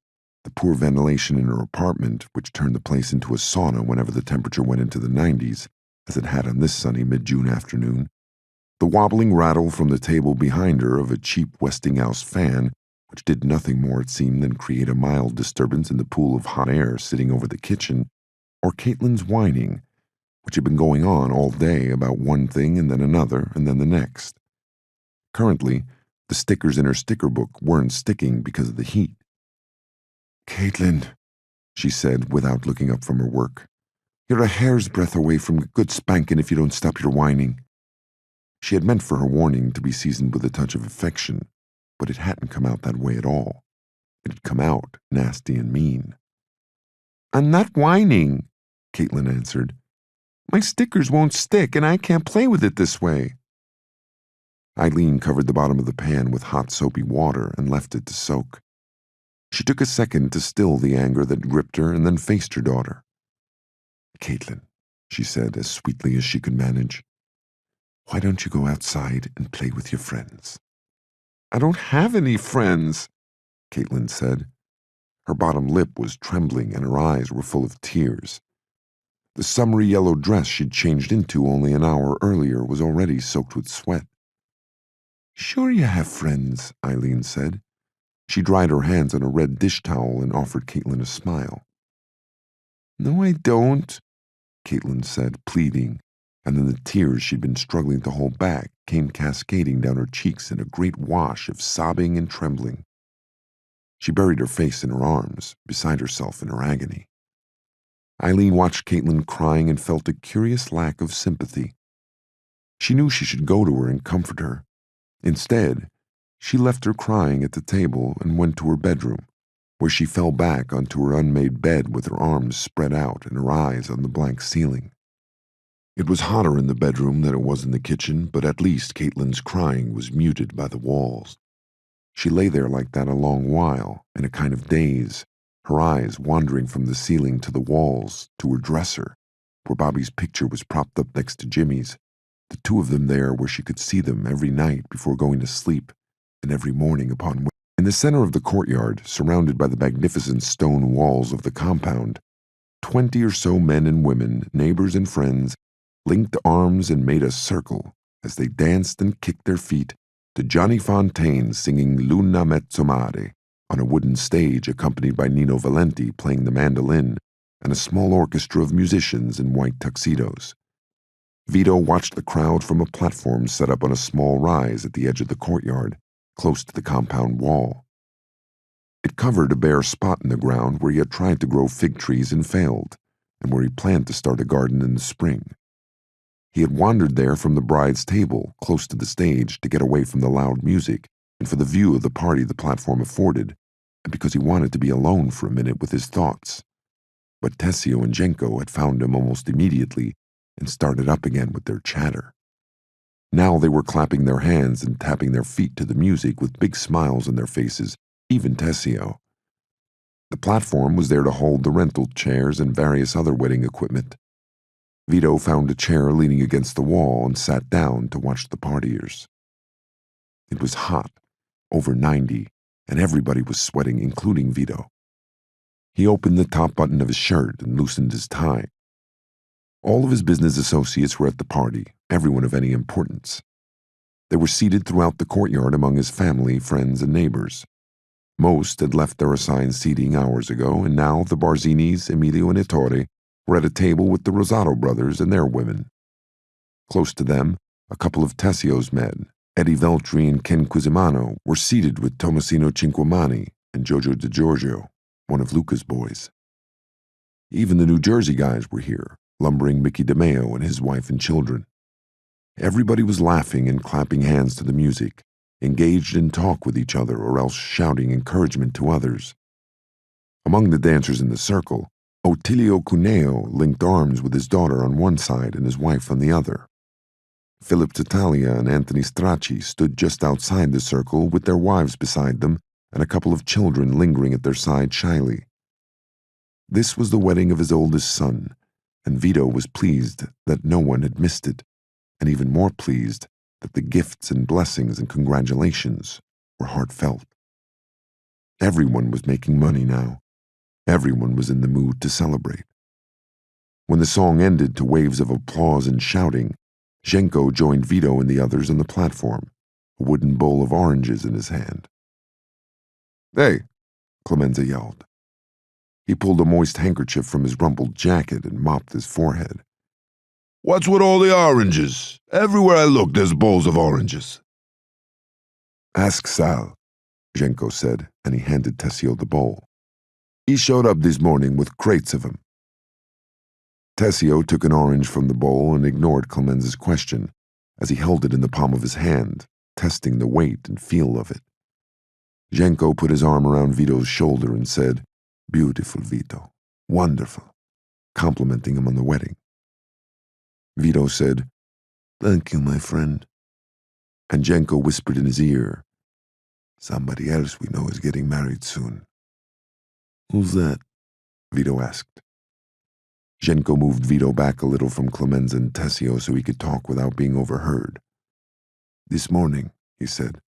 the poor ventilation in her apartment, which turned the place into a sauna whenever the temperature went into the 90s, as it had on this sunny mid-June afternoon, the wobbling rattle from the table behind her of a cheap Westinghouse fan, which did nothing more, it seemed, than create a mild disturbance in the pool of hot air sitting over the kitchen, or Caitlin's whining, which had been going on all day about one thing and then another and then the next. Currently, the stickers in her sticker book weren't sticking because of the heat. Caitlin," she said without looking up from her work, "you're a hair's breadth away from a good spanking if you don't stop your whining." She had meant for her warning to be seasoned with a touch of affection, but it hadn't come out that way at all. It had come out nasty and mean. "I'm not whining," Caitlin answered. "My stickers won't stick, and I can't play with it this way." Eileen covered the bottom of the pan with hot soapy water and left it to soak. She took a second to still the anger that gripped her and then faced her daughter. "Caitlin," she said as sweetly as she could manage, "why don't you go outside and play with your friends?" "I don't have any friends," Caitlin said. Her bottom lip was trembling and her eyes were full of tears. The summery yellow dress she'd changed into only an hour earlier was already soaked with sweat. "Sure you have friends," Eileen said. She dried her hands on a red dish towel and offered Caitlin a smile. "No, I don't," Caitlin said, pleading, and then the tears she'd been struggling to hold back came cascading down her cheeks in a great wash of sobbing and trembling. She buried her face in her arms, beside herself in her agony. Eileen watched Caitlin crying and felt a curious lack of sympathy. She knew she should go to her and comfort her. Instead, she left her crying at the table and went to her bedroom, where she fell back onto her unmade bed with her arms spread out and her eyes on the blank ceiling. It was hotter in the bedroom than it was in the kitchen, but at least Caitlin's crying was muted by the walls. She lay there like that a long while, in a kind of daze, her eyes wandering from the ceiling to the walls, to her dresser, where Bobby's picture was propped up next to Jimmy's, the two of them there where she could see them every night before going to sleep, and every morning upon waking. In the center of the courtyard, surrounded by the magnificent stone walls of the compound, 20 or so men and women, neighbors and friends, linked arms and made a circle as they danced and kicked their feet to Johnny Fontaine singing Luna Mezzo Mare on a wooden stage accompanied by Nino Valenti playing the mandolin and a small orchestra of musicians in white tuxedos. Vito watched the crowd from a platform set up on a small rise at the edge of the courtyard, close to the compound wall. It covered a bare spot in the ground where he had tried to grow fig trees and failed, and where he planned to start a garden in the spring. He had wandered there from the bride's table, close to the stage, to get away from the loud music and for the view of the party the platform afforded, and because he wanted to be alone for a minute with his thoughts. But Tessio and Genko had found him almost immediately and started up again with their chatter. Now they were clapping their hands and tapping their feet to the music with big smiles on their faces, even Tessio. The platform was there to hold the rental chairs and various other wedding equipment. Vito found a chair leaning against the wall and sat down to watch the partiers. It was hot, over 90, and everybody was sweating, including Vito. He opened the top button of his shirt and loosened his tie. All of his business associates were at the party, everyone of any importance. They were seated throughout the courtyard among his family, friends, and neighbors. Most had left their assigned seating hours ago, and now the Barzinis, Emilio and Ettore, were at a table with the Rosato brothers and their women. Close to them, a couple of Tessio's men, Eddie Veltri and Ken Cusimano, were seated with Tomasino Cinquemani and Jojo DiGiorgio, one of Luca's boys. Even the New Jersey guys were here, lumbering Mickey DeMeo and his wife and children. Everybody was laughing and clapping hands to the music, engaged in talk with each other or else shouting encouragement to others. Among the dancers in the circle, Ottilio Cuneo linked arms with his daughter on one side and his wife on the other. Philip Titalia and Anthony Stracci stood just outside the circle with their wives beside them and a couple of children lingering at their side shyly. This was the wedding of his oldest son, and Vito was pleased that no one had missed it, and even more pleased that the gifts and blessings and congratulations were heartfelt. Everyone was making money now. Everyone was in the mood to celebrate. When the song ended to waves of applause and shouting, Genko joined Vito and the others on the platform, a wooden bowl of oranges in his hand. "Hey," Clemenza yelled. He pulled a moist handkerchief from his rumpled jacket and mopped his forehead. "What's with all the oranges? Everywhere I look, there's bowls of oranges." "Ask Sal," Genko said, and he handed Tessio the bowl. "He showed up this morning with crates of them." Tessio took an orange from the bowl and ignored Clemenza's question, as he held it in the palm of his hand, testing the weight and feel of it. Genko put his arm around Vito's shoulder and said, "Beautiful, Vito. Wonderful," complimenting him on the wedding. Vito said, "Thank you, my friend." And Genko whispered in his ear, "Somebody else we know is getting married soon." Who's that? Vito asked. Genko moved Vito back a little from Clemenza and Tessio so he could talk without being overheard. "This morning," he said,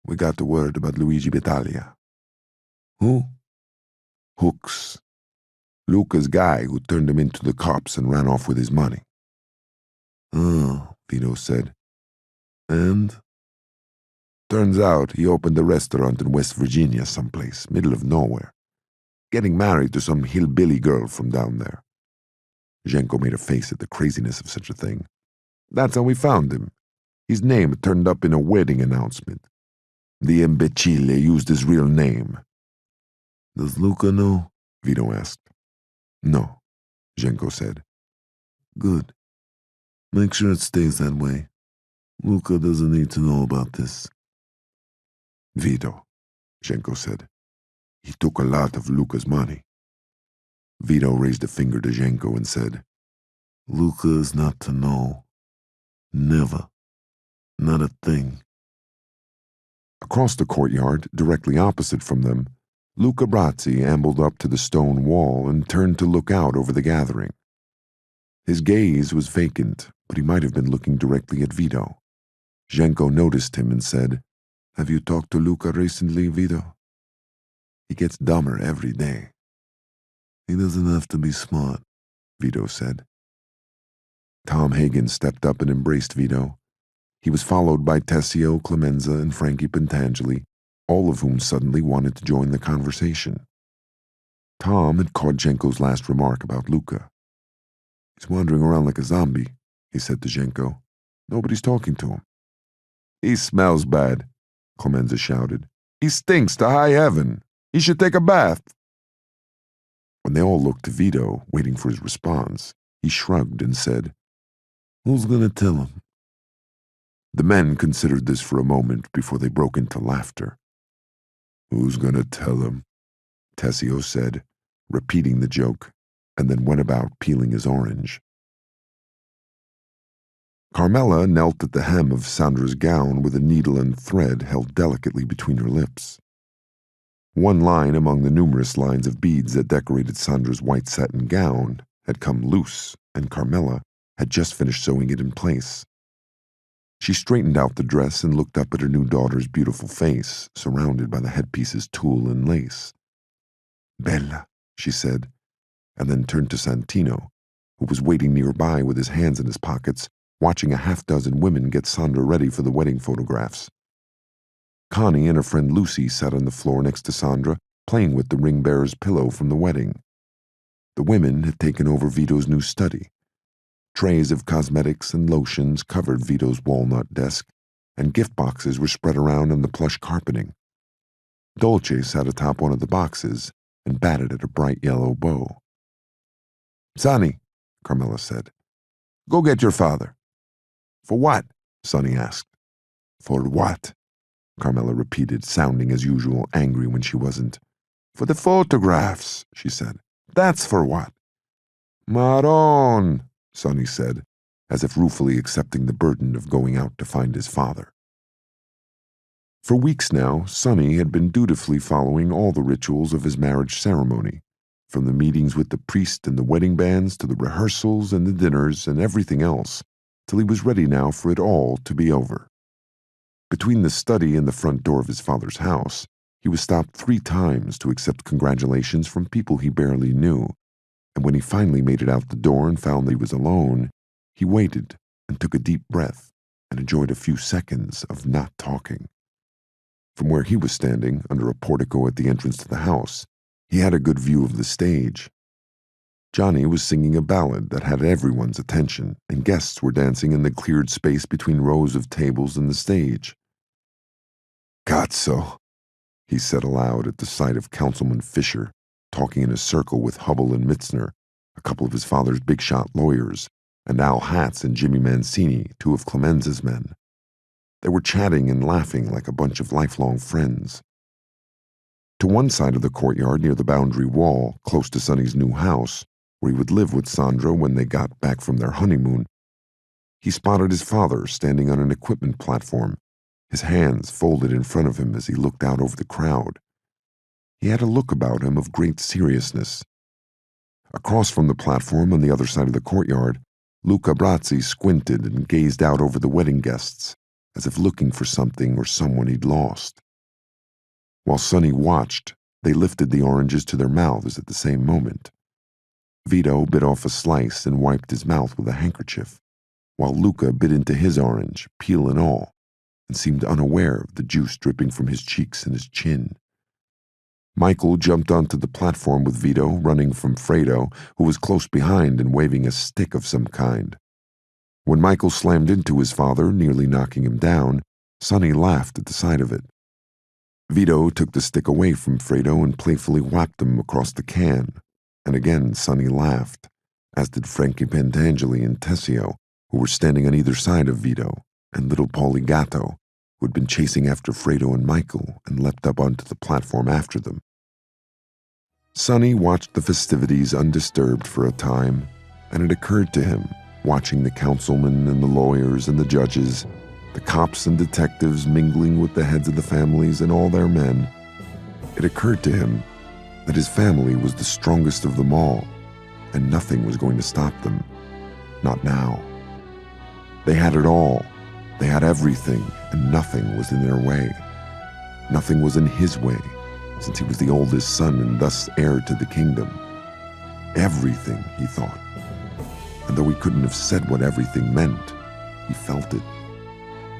"we got the word about Luigi Battaglia." Who? Hooks. Luca's guy who turned him into the cops and ran off with his money. Oh, Vito said. and? Turns out he opened a restaurant in West Virginia someplace, middle of nowhere. Getting married to some hillbilly girl from down there. Genko made a face at the craziness of such a thing. That's how we found him. His name turned up in a wedding announcement. The imbecile used his real name. Does Luca know? Vito asked. No, Zhenko said. Good. Make sure it stays that way. Luca doesn't need to know about this. Vito, Zhenko said. He took a lot of Luca's money. Vito raised a finger to Zhenko and said, Luca is not to know. Never. Not a thing. Across the courtyard, directly opposite from them, Luca Brazzi ambled up to the stone wall and turned to look out over the gathering. His gaze was vacant, but he might have been looking directly at Vito. Zhenko noticed him and said, Have you talked to Luca recently, Vito? He gets dumber every day. He doesn't have to be smart, Vito said. Tom Hagen stepped up and embraced Vito. He was followed by Tessio, Clemenza, and Frankie Pentangeli, all of whom suddenly wanted to join the conversation. Tom had caught Zhenko's last remark about Luca. He's wandering around like a zombie, he said to Zhenko. Nobody's talking to him. He smells bad, Clemenza shouted. He stinks to high heaven. He should take a bath. When they all looked to Vito, waiting for his response, he shrugged and said, Who's gonna tell him? The men considered this for a moment before they broke into laughter. Who's gonna tell him? Tessio said, repeating the joke, and then went about peeling his orange. Carmela knelt at the hem of Sandra's gown with a needle and thread held delicately between her lips. One line among the numerous lines of beads that decorated Sandra's white satin gown had come loose, and Carmela had just finished sewing it in place. She straightened out the dress and looked up at her new daughter's beautiful face, surrounded by the headpiece's tulle and lace. Bella, she said, and then turned to Santino, who was waiting nearby with his hands in his pockets, watching a half-dozen women get Sandra ready for the wedding photographs. Connie and her friend Lucy sat on the floor next to Sandra, playing with the ring-bearer's pillow from the wedding. The women had taken over Vito's new study. Trays of cosmetics and lotions covered Vito's walnut desk, and gift boxes were spread around on the plush carpeting. Dolce sat atop one of the boxes and batted at a bright yellow bow. Sonny, Carmela said, go get your father. For what? Sonny asked. For what? Carmela repeated, sounding as usual angry when she wasn't. For the photographs, she said. That's for what? Maron, Sonny said, as if ruefully accepting the burden of going out to find his father. For weeks now, Sonny had been dutifully following all the rituals of his marriage ceremony, from the meetings with the priest and the wedding bands to the rehearsals and the dinners and everything else, till he was ready now for it all to be over. Between the study and the front door of his father's house, he was stopped 3 times to accept congratulations from people he barely knew, and when he finally made it out the door and found that he was alone, he waited and took a deep breath and enjoyed a few seconds of not talking. From where he was standing, under a portico at the entrance to the house, he had a good view of the stage. Johnny was singing a ballad that had everyone's attention, and guests were dancing in the cleared space between rows of tables and the stage. Cazzo, he said aloud at the sight of Councilman Fisher, talking in a circle with Hubble and Mitzner, a couple of his father's big-shot lawyers, and Al Hatz and Jimmy Mancini, 2 of Clemenza's men. They were chatting and laughing like a bunch of lifelong friends. To one side of the courtyard near the boundary wall, close to Sonny's new house, where he would live with Sandra when they got back from their honeymoon, he spotted his father standing on an equipment platform, his hands folded in front of him as he looked out over the crowd. He had a look about him of great seriousness. Across from the platform on the other side of the courtyard, Luca Brazzi squinted and gazed out over the wedding guests, as if looking for something or someone he'd lost. While Sonny watched, they lifted the oranges to their mouths at the same moment. Vito bit off a slice and wiped his mouth with a handkerchief, while Luca bit into his orange, peel and all, and seemed unaware of the juice dripping from his cheeks and his chin. Michael jumped onto the platform with Vito, running from Fredo, who was close behind and waving a stick of some kind. When Michael slammed into his father, nearly knocking him down, Sonny laughed at the sight of it. Vito took the stick away from Fredo and playfully whacked him across the can, and again Sonny laughed, as did Frankie Pentangeli and Tessio, who were standing on either side of Vito, and little Paulie Gatto, who had been chasing after Fredo and Michael and leapt up onto the platform after them. Sonny watched the festivities undisturbed for a time, and it occurred to him, watching the councilmen and the lawyers and the judges, the cops and detectives mingling with the heads of the families and all their men, it occurred to him that his family was the strongest of them all, and nothing was going to stop them. Not now. They had it all. They had everything, and nothing was in their way. Nothing was in his way, since he was the oldest son and thus heir to the kingdom. Everything, he thought. And though he couldn't have said what everything meant, he felt it.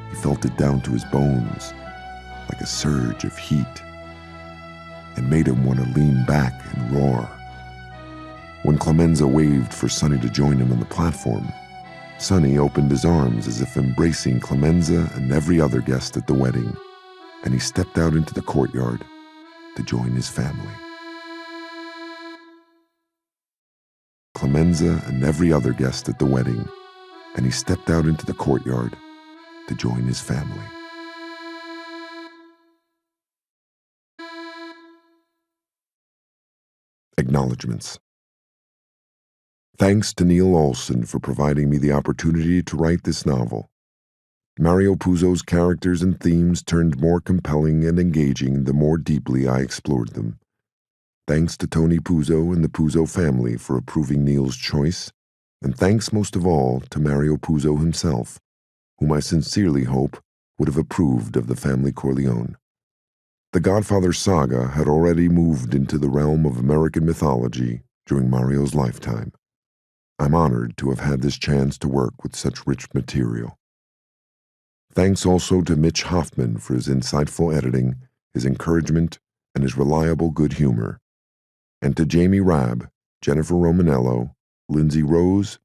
He felt it down to his bones, like a surge of heat. It made him want to lean back and roar. When Clemenza waved for Sonny to join him on the platform, Sonny opened his arms as if embracing Clemenza and every other guest at the wedding, and he stepped out into the courtyard to join his family. Clemenza and every other guest at the wedding, and he stepped out into the courtyard to join his family. Acknowledgements. Thanks to Neil Olson for providing me the opportunity to write this novel. Mario Puzo's characters and themes turned more compelling and engaging the more deeply I explored them. Thanks to Tony Puzo and the Puzo family for approving Neil's choice, and thanks most of all to Mario Puzo himself, whom I sincerely hope would have approved of the family Corleone. The Godfather saga had already moved into the realm of American mythology during Mario's lifetime. I'm honored to have had this chance to work with such rich material. Thanks also to Mitch Hoffman for his insightful editing, his encouragement, and his reliable good humor, and to Jamie Rabb, Jennifer Romanello, Lindsay Rose,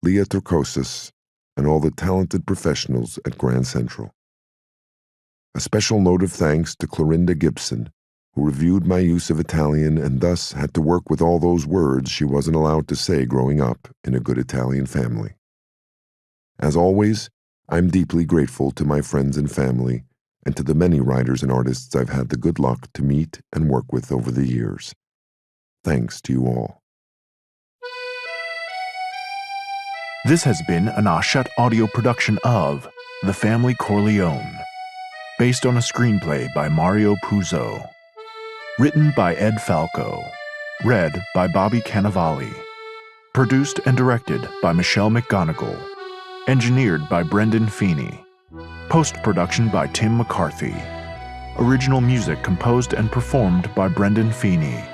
Leah Turcosis, and all the talented professionals at Grand Central. A special note of thanks to Clorinda Gibson, who reviewed my use of Italian and thus had to work with all those words she wasn't allowed to say growing up in a good Italian family. As always, I'm deeply grateful to my friends and family, and to the many writers and artists I've had the good luck to meet and work with over the years. Thanks to you all. This has been an Hachette audio production of The Family Corleone, based on a screenplay by Mario Puzo. Written by Ed Falco. Read by Bobby Cannavale. Produced and directed by Michelle McGonigal. Engineered by Brendan Feeney. Post-production by Tim McCarthy. Original music composed and performed by Brendan Feeney.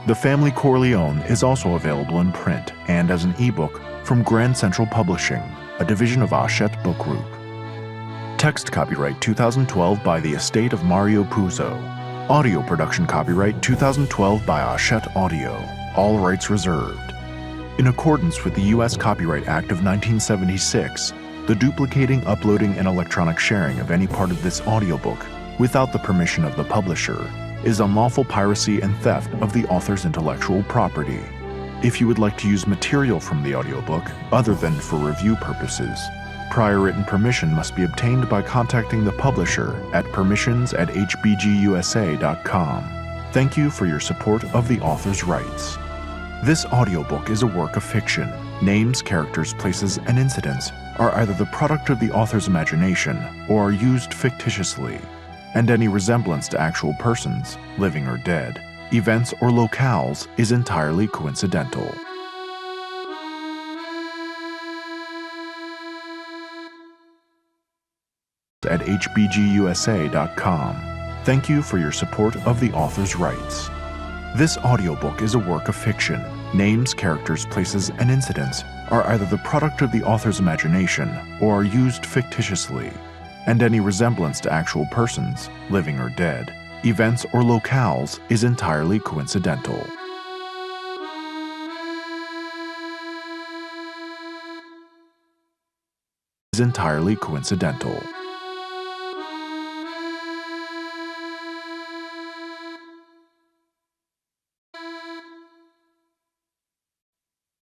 The Family Corleone is also available in print and as an ebook from Grand Central Publishing, a division of Hachette Book Group. Text copyright 2012 by the estate of Mario Puzo. Audio production copyright 2012 by Hachette Audio. All rights reserved. In accordance with the U.S. Copyright Act of 1976, the duplicating, uploading, and electronic sharing of any part of this audiobook without the permission of the publisher is unlawful piracy and theft of the author's intellectual property. If you would like to use material from the audiobook other than for review purposes, prior written permission must be obtained by contacting the publisher at permissions@hbgusa.com. Thank you for your support of the author's rights. This audiobook is a work of fiction. Names, characters, places, and incidents are either the product of the author's imagination or are used fictitiously, and any resemblance to actual persons, living or dead, events or locales is entirely coincidental. At hbgusa.com. Thank you for your support of the author's rights. This audiobook is a work of fiction. Names, characters, places, and incidents are either the product of the author's imagination or are used fictitiously, and any resemblance to actual persons, living or dead, events or locales is entirely coincidental. Is entirely coincidental.